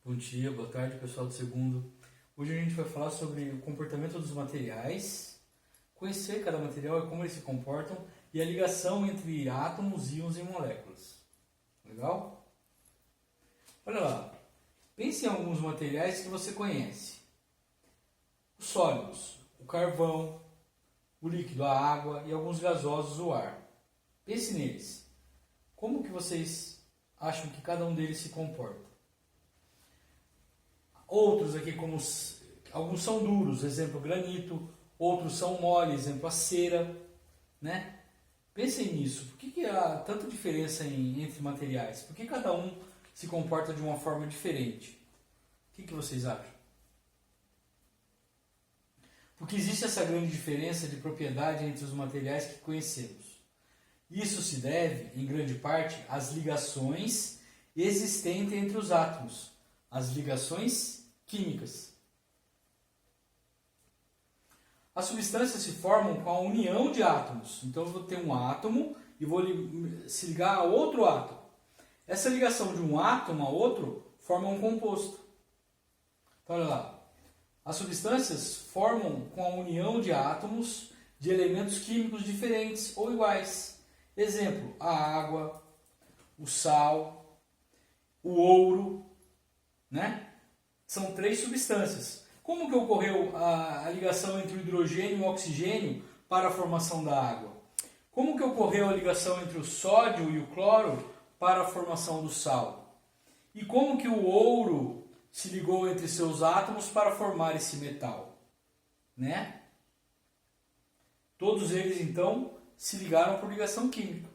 Bom dia, boa tarde, pessoal do segundo. Hoje a gente vai falar sobre o comportamento dos materiais, conhecer cada material e como eles se comportam e a ligação entre átomos, íons e moléculas. Legal? Olha lá, pense em alguns materiais que você conhece. Os sólidos, o carvão, o líquido, a água e alguns gasosos, o ar. Pense neles. Como que vocês acham que cada um deles se comporta? Outros aqui, como alguns são duros, exemplo granito, outros são mole, exemplo a cera, né? Pensem nisso. Por que há tanta diferença entre materiais? Por que cada um se comporta de uma forma diferente? O que vocês acham? Porque existe essa grande diferença de propriedade entre os materiais que conhecemos. Isso se deve, em grande parte, às ligações existentes entre os átomos, as ligações químicas. As substâncias se formam com a união de átomos. Então eu vou ter um átomo e vou se ligar a outro átomo. Essa ligação de um átomo a outro forma um composto. Então olha lá. As substâncias formam com a união de átomos de elementos químicos diferentes ou iguais. Exemplo, a água, o sal, o ouro, né? São três substâncias. Como que ocorreu a ligação entre o hidrogênio e o oxigênio para a formação da água? Como que ocorreu a ligação entre o sódio e o cloro para a formação do sal? E como que o ouro se ligou entre seus átomos para formar esse metal? Né? Todos eles, então, se ligaram por ligação química.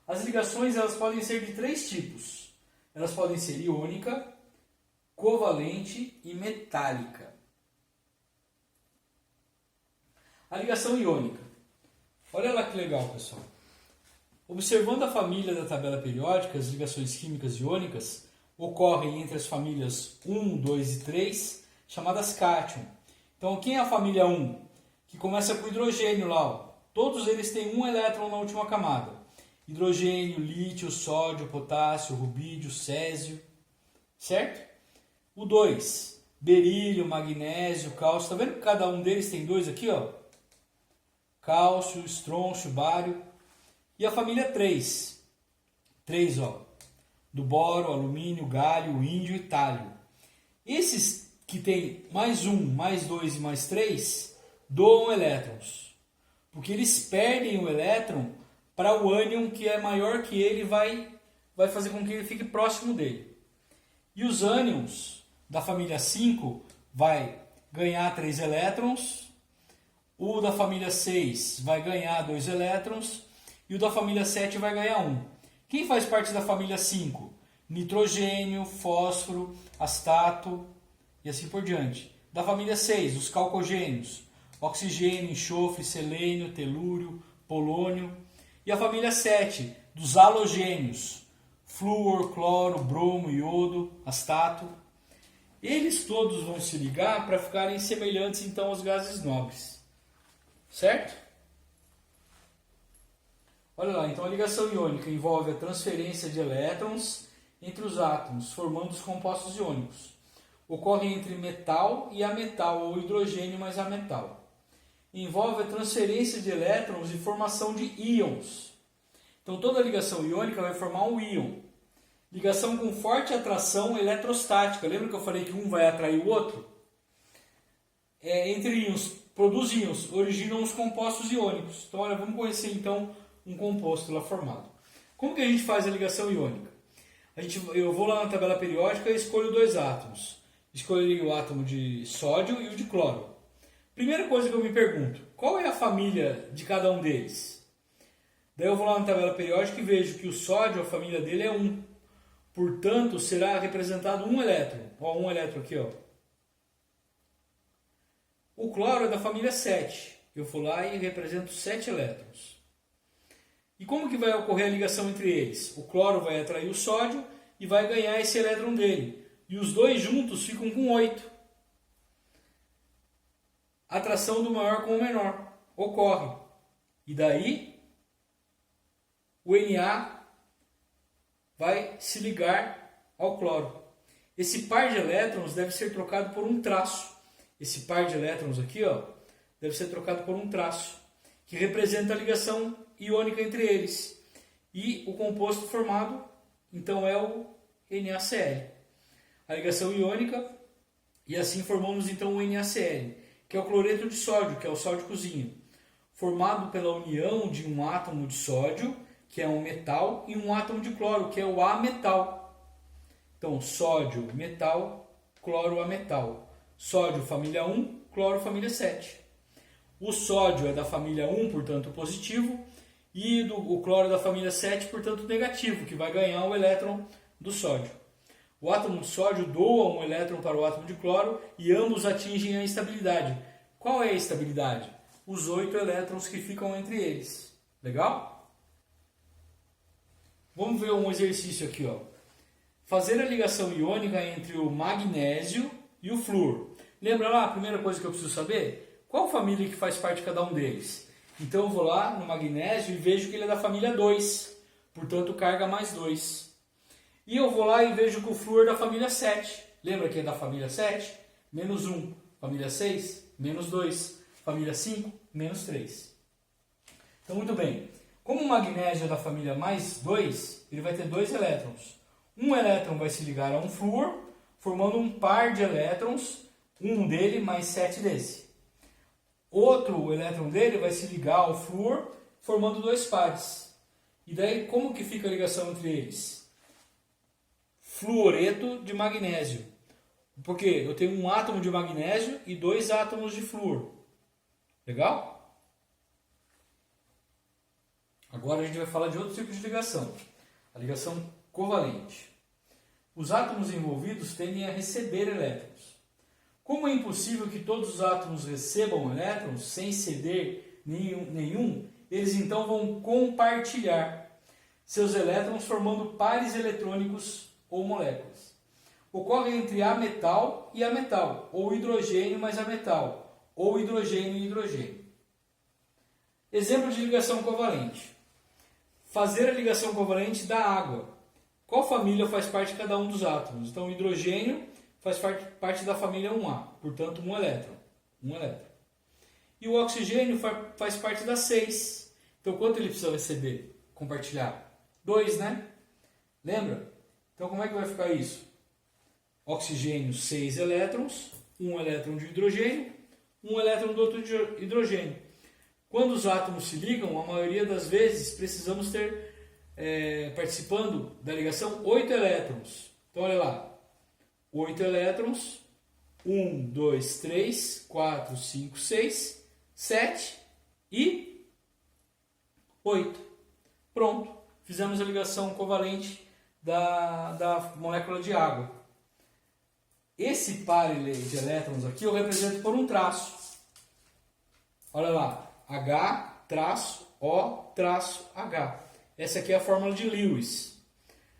As ligações elas podem ser de três tipos. Elas podem ser iônica, covalente e metálica. A ligação iônica. Olha lá que legal, pessoal. Observando a família da tabela periódica, as ligações químicas iônicas ocorrem entre as famílias 1, 2 e 3, chamadas cátion. Então, quem é a família 1? Que começa com hidrogênio lá. Ó. Todos eles têm um elétron na última camada. Hidrogênio, lítio, sódio, potássio, rubídio, césio. Certo? O 2, berílio, magnésio, cálcio. Está vendo que cada um deles tem dois aqui? Ó? Cálcio, estrôncio, bário. E a família 3. 3, ó. Do boro, alumínio, galho, índio e tálio. Esses que tem mais 1, mais 2 e mais 3 doam elétrons. Porque eles perdem o elétron para o ânion que é maior que ele vai fazer com que ele fique próximo dele. E os ânions da família 5 vai ganhar 3 elétrons, o da família 6 vai ganhar 2 elétrons e o da família 7 vai ganhar 1. Quem faz parte da família 5? Nitrogênio, fósforo, astato e assim por diante. Da família 6, os calcogênios, oxigênio, enxofre, selênio, telúrio, polônio. E a família 7, dos halogênios, flúor, cloro, bromo, iodo, astato. Eles todos vão se ligar para ficarem semelhantes então aos gases nobres. Certo? Olha lá, então a ligação iônica envolve a transferência de elétrons entre os átomos, formando os compostos iônicos. Ocorre entre metal e ametal, ou hidrogênio mais ametal. Envolve a transferência de elétrons e formação de íons. Então toda ligação iônica vai formar um íon. Ligação com forte atração eletrostática. Lembra que eu falei que um vai atrair o outro? Entre íons, produz íons, originam os compostos iônicos. Então, olha, vamos conhecer então um composto lá formado. Como que a gente faz a ligação iônica? Eu vou lá na tabela periódica e escolho dois átomos. Escolho o átomo de sódio e o de cloro. Primeira coisa que eu me pergunto, qual é a família de cada um deles? Daí eu vou lá na tabela periódica e vejo que o sódio, a família dele é 1. Portanto, será representado um elétron. Ó, um elétron aqui, ó. O cloro é da família 7. Eu vou lá e represento 7 elétrons. E como que vai ocorrer a ligação entre eles? O cloro vai atrair o sódio e vai ganhar esse elétron dele. E os dois juntos ficam com 8. Atração do maior com o menor ocorre. E daí, o Na vai se ligar ao cloro. Esse par de elétrons deve ser trocado por um traço. Esse par de elétrons aqui, ó, deve ser trocado por um traço, que representa a ligação iônica entre eles. E o composto formado, então, é o NaCl. A ligação iônica, e assim formamos então o NaCl, que é o cloreto de sódio, que é o sódio cozinha, formado pela união de um átomo de sódio, que é um metal, e um átomo de cloro, que é o ametal. Então, sódio, metal, cloro, ametal. Sódio, família 1, cloro, família 7. O sódio é da família 1, portanto, positivo, e o cloro é da família 7, portanto, negativo, que vai ganhar o elétron do sódio. O átomo de sódio doa um elétron para o átomo de cloro e ambos atingem a estabilidade. Qual é a estabilidade? Os 8 elétrons que ficam entre eles. Legal? Vamos ver um exercício aqui, ó. Fazer a ligação iônica entre o magnésio e o flúor. Lembra lá a primeira coisa que eu preciso saber? Qual família que faz parte de cada um deles? Então eu vou lá no magnésio e vejo que ele é da família 2, portanto carga mais 2. E eu vou lá e vejo que o flúor é da família 7. Lembra que é da família 7? Menos 1. Família 6? Menos 2. Família 5? Menos 3. Então, muito bem. Como o magnésio é da família mais 2, ele vai ter 2 elétrons. Um elétron vai se ligar a um flúor, formando um par de elétrons, um dele mais 7 desse. Outro elétron dele vai se ligar ao flúor, formando 2 pares. E daí, como que fica a ligação entre eles? Fluoreto de magnésio. Porque eu tenho um átomo de magnésio e 2 átomos de flúor. Legal? Agora a gente vai falar de outro tipo de ligação. A ligação covalente. Os átomos envolvidos tendem a receber elétrons. Como é impossível que todos os átomos recebam elétrons sem ceder nenhum, eles então vão compartilhar seus elétrons formando pares eletrônicos ou moléculas. Ocorre entre ametal e ametal, ou hidrogênio mais ametal, ou hidrogênio e hidrogênio. Exemplo de ligação covalente. Fazer a ligação covalente da água. Qual família faz parte de cada um dos átomos? Então, o hidrogênio faz parte da família 1A, portanto, um elétron. E o oxigênio faz parte da 6. Então, quanto ele precisa receber? Compartilhar? 2, né? Lembra? Então, como é que vai ficar isso? Oxigênio, 6 elétrons, 1 elétron de hidrogênio, 1 elétron do outro hidrogênio. Quando os átomos se ligam, a maioria das vezes precisamos ter, participando da ligação, 8 elétrons. Então, olha lá. 8 elétrons, 1, 2, 3, 4, 5, 6, 7 e 8. Pronto, fizemos a ligação covalente da molécula de água. Esse par de elétrons aqui eu represento por um traço. Olha lá, H-O-H. Essa aqui é a fórmula de Lewis.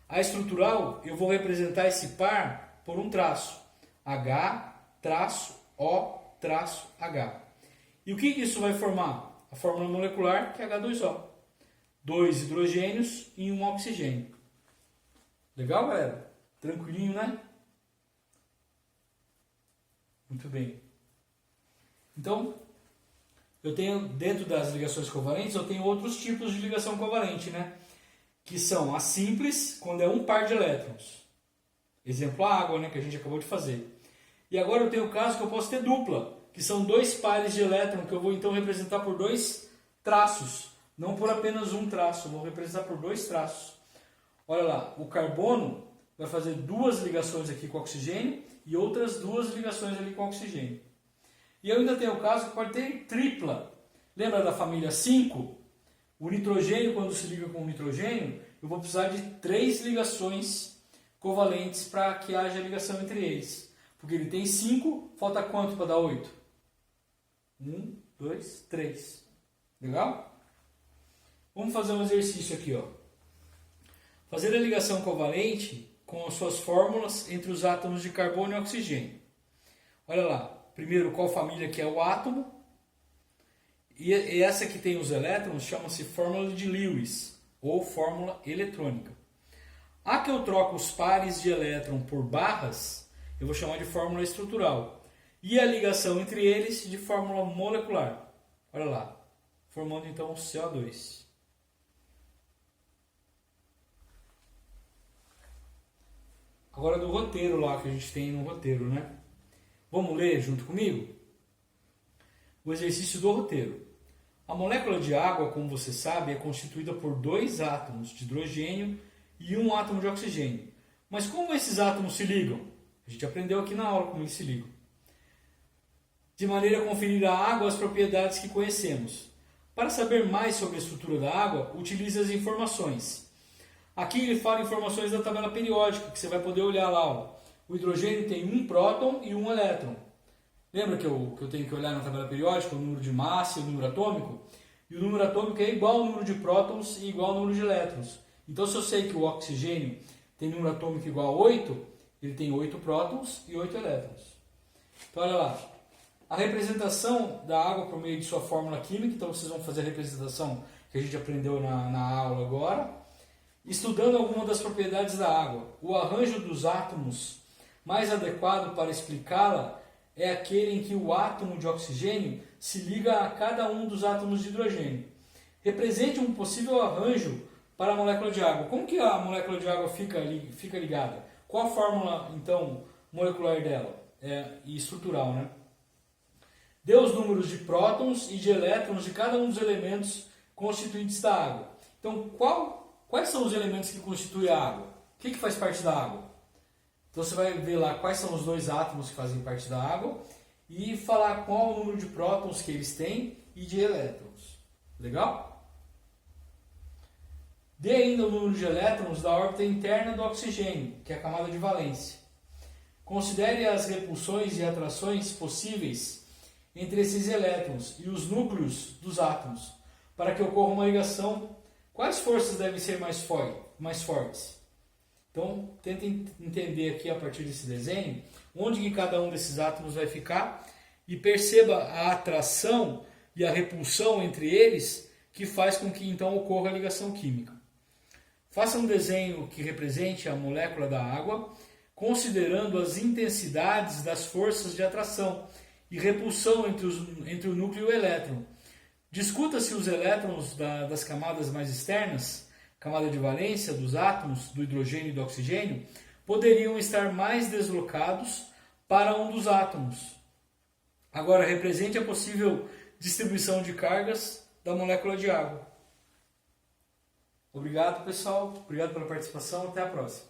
A estrutural, eu vou representar esse par por um traço. H-O-H. E o que isso vai formar? A fórmula molecular, que é H2O. 2 hidrogênios e 1 oxigênio. Legal, galera? Tranquilinho, né? Muito bem. Então, eu tenho, dentro das ligações covalentes, eu tenho outros tipos de ligação covalente, né? Que são a simples, quando é um par de elétrons. Exemplo, a água, né? Que a gente acabou de fazer. E agora eu tenho o caso que eu posso ter dupla, que são 2 pares de elétrons, que eu vou então representar por 2 traços. Não por apenas um traço, eu vou representar por 2 traços. Olha lá, o carbono vai fazer 2 ligações aqui com oxigênio e outras 2 ligações ali com oxigênio. E eu ainda tenho o caso que pode ter tripla. Lembra da família 5? O nitrogênio, quando se liga com o nitrogênio, eu vou precisar de 3 ligações covalentes para que haja ligação entre eles. Porque ele tem 5, falta quanto para dar 8? 1, 2, 3. Legal? Vamos fazer um exercício aqui, ó. Fazer a ligação covalente com as suas fórmulas entre os átomos de carbono e oxigênio. Olha lá. Primeiro, qual família que é o átomo. E essa que tem os elétrons chama-se fórmula de Lewis, ou fórmula eletrônica. A que eu troco os pares de elétron por barras, eu vou chamar de fórmula estrutural. E a ligação entre eles de fórmula molecular. Olha lá, formando então CO2. Agora do roteiro lá que a gente tem no roteiro, né? Vamos ler junto comigo? O exercício do roteiro. A molécula de água, como você sabe, é constituída por 2 átomos de hidrogênio e 1 átomo de oxigênio. Mas como esses átomos se ligam? A gente aprendeu aqui na aula como eles se ligam. De maneira a conferir à água as propriedades que conhecemos. Para saber mais sobre a estrutura da água, utilize as informações. Aqui ele fala informações da tabela periódica, que você vai poder olhar lá. Ó. O hidrogênio tem 1 próton e 1 elétron. Lembra que eu tenho que olhar na tabela periódica o número de massa e o número atômico? E o número atômico é igual ao número de prótons e igual ao número de elétrons. Então, se eu sei que o oxigênio tem número atômico igual a 8, ele tem 8 prótons e 8 elétrons. Então, olha lá. A representação da água por meio de sua fórmula química. Então, vocês vão fazer a representação que a gente aprendeu na aula agora. Estudando alguma das propriedades da água. O arranjo dos átomos mais adequado para explicá-la é aquele em que o átomo de oxigênio se liga a cada um dos átomos de hidrogênio. Represente um possível arranjo para a molécula de água. Como que a molécula de água fica ligada? Qual a fórmula, então, molecular dela? E estrutural, né? Dê os números de prótons e de elétrons de cada um dos elementos constituintes da água. Então, quais são os elementos que constituem a água? O que faz parte da água? Então você vai ver lá quais são os 2 átomos que fazem parte da água e falar qual o número de prótons que eles têm e de elétrons. Legal? Dê ainda o número de elétrons da órbita interna do oxigênio, que é a camada de valência. Considere as repulsões e atrações possíveis entre esses elétrons e os núcleos dos átomos, para que ocorra uma ligação. Quais forças devem ser mais fortes? Então, tentem entender aqui a partir desse desenho onde que cada um desses átomos vai ficar e perceba a atração e a repulsão entre eles que faz com que então ocorra a ligação química. Faça um desenho que represente a molécula da água, considerando as intensidades das forças de atração e repulsão entre o núcleo e o elétron. Discuta se os elétrons das camadas mais externas, camada de valência dos átomos do hidrogênio e do oxigênio, poderiam estar mais deslocados para um dos átomos. Agora, represente a possível distribuição de cargas da molécula de água. Obrigado, pessoal. Obrigado pela participação. Até a próxima.